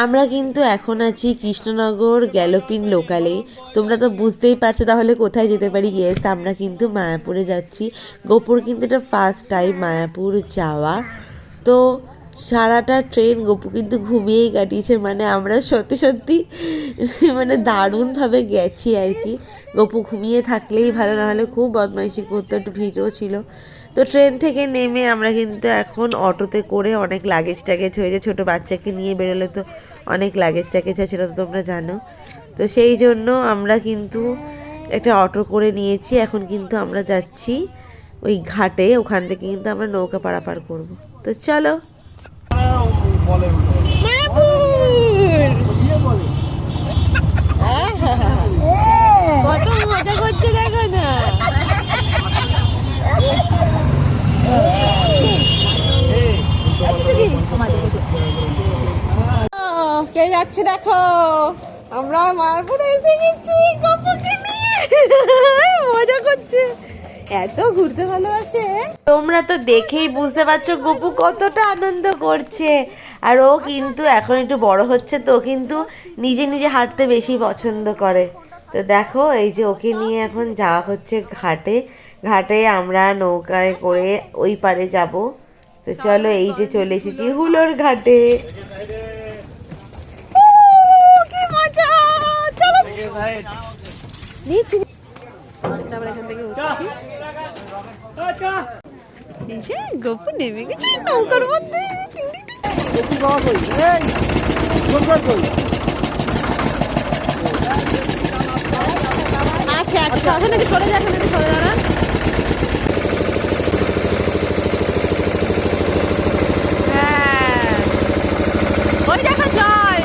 আমরা কিন্তু এখন আছি কৃষ্ণনগর গ্যালোপিন লোকালে। তোমরা তো বুঝতেই পারছো তাহলে কোথায় যেতে পারি। ইয়েস, আমরা কিন্তু মায়াপুরে যাচ্ছি। গোপুর কিন্তু এটা ফার্স্ট টাইম মায়াপুর যাওয়া। তো সারাটা ট্রেন গপু কিন্তু ঘুমিয়েই কাটিয়েছে। মানে আমরা সত্যি সত্যি মানে দারুণভাবে গেছি আর কি। গপু ঘুমিয়ে থাকলেই ভালো, নাহলে খুব বদমাইশি করতো, একটু ভিড়ও ছিল। তো ট্রেন থেকে নেমে আমরা কিন্তু এখন অটোতে করে, অনেক লাগেজ ট্যাগেজ হয়েছে, ছোটো বাচ্চাকে নিয়ে বেরোলে তো অনেক লাগেজ ট্যাগেজ হয়, সেটা তো তোমরা জানো। তো সেই জন্য আমরা কিন্তু একটা অটো করে নিয়েছি। এখন কিন্তু আমরা যাচ্ছি ওই ঘাটে, ওখান থেকে কিন্তু আমরা নৌকা পারাপার করব। তো চলো। কত মজা করছে দেখো না। কে যাচ্ছে দেখো, আমরা মায়াপুরে এসে গেছি গপুকে নিয়ে। মজা করছে, এত ঘুরতে ভালোবাসে। তোমরা তো দেখেই বুঝতে পারছো গপু কতটা আনন্দ করছে। আর ও কিন্তু এখন একটু বড় হচ্ছে, তো কিন্তু নিজে নিজে হাঁটতে বেশি পছন্দ করে। তো দেখো এই যে ওকে নিয়ে এখন যাওয়া হচ্ছে ঘাটে। ঘাটে আমরা নৌকায় করে ওই পারে যাব। তো চলো, এই যে চলে এসেছি হুলোর ঘাটে। কি মজা, চলো নিচে। আমরা এখান থেকে উঠছি। গপু নেমে গেছে নৌকার মধ্যে। আচ্ছা আচ্ছা, ওখানে সরে যা, ওখানে সরে যা। হ্যাঁ, ওই দেখো জল।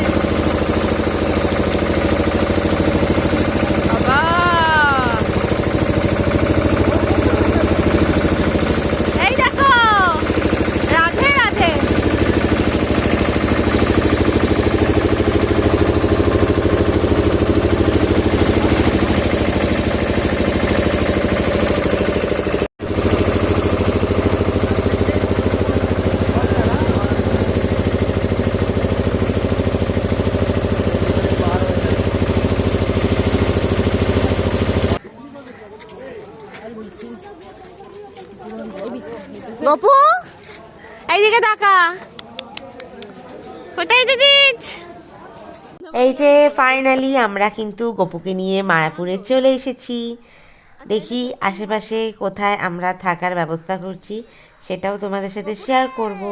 বাবা, এই দেখো, রাধে রাধে। গপু এইদিকে তাকা, কোথায় দিদিস? এই যে ফাইনালি আমরা কিন্তু গপুকে নিয়ে মায়াপুরে চলে এসেছি। দেখি আশেপাশে কোথায় আমরা থাকার ব্যবস্থা করছি, সেটাও তোমাদের সাথে শেয়ার করব।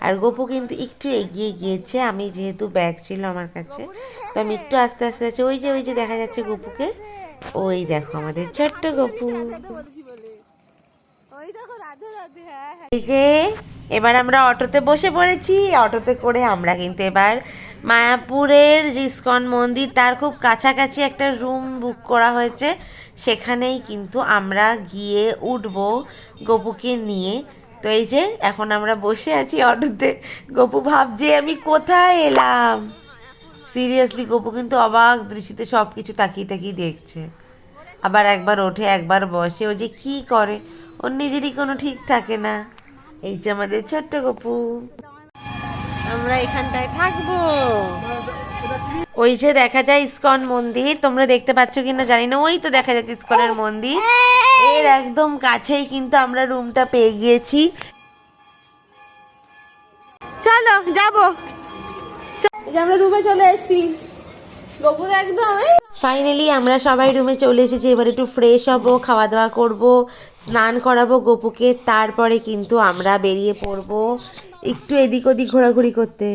আর গপু কিন্তু একটু এগিয়ে গিয়েছে, আমি যেহেতু ব্যাগ ছিল আমার কাছে, তো আমি একটু আস্তে আস্তে আছি। ওই যে দেখা যাচ্ছে গপুকে, ওই দেখো আমাদের ছোট্ট গপু। এই যে এবার আমরা অটোতে বসে পড়েছি। অটোতে করে আমরা কিন্তু এবার মায়াপুরের যে ইস্কন মন্দির, তার খুব কাছাকাছি একটা রুম বুক করা হয়েছে, সেখানেই কিন্তু আমরা গিয়ে উঠবো গপুকে নিয়ে। তো এই যে এখন আমরা বসে আছি অটোতে। গপু ভাবছে আমি কোথায় এলাম। সিরিয়াসলি গপু কিন্তু অবাক দৃষ্টিতে সব কিছু তাকিয়ে তাকিয়ে দেখছে। আবার একবার ওঠে, একবার বসে, ও যে কি করে ওর নিজেরই কোনো ঠিক থাকে না। এই যে আমাদের ছোট্ট গপু। আমরা এখানটায় থাকবো। ওই যে দেখা যায় ইস্কন মন্দির, তোমরা দেখতে পাচ্ছ কিনা জানি না, ওই তো দেখা যাচ্ছে ইস্কনের মন্দির। এর একদম কাছেই কিন্তু আমরা রুমটা পেয়ে গিয়েছি। চলো যাবো, আমরা রুমে চলে এসেছি। ফাইনালি আমরা সবাই রুমে চলে এসেছি। এবার একটু ফ্রেশ হব, খাওয়া দাওয়া করব, স্নান করাবো গপুকে, তারপরে কিন্তু আমরা বেরিয়ে পড়বো একটু এদিক ওদিক ঘোরাঘুরি করতে।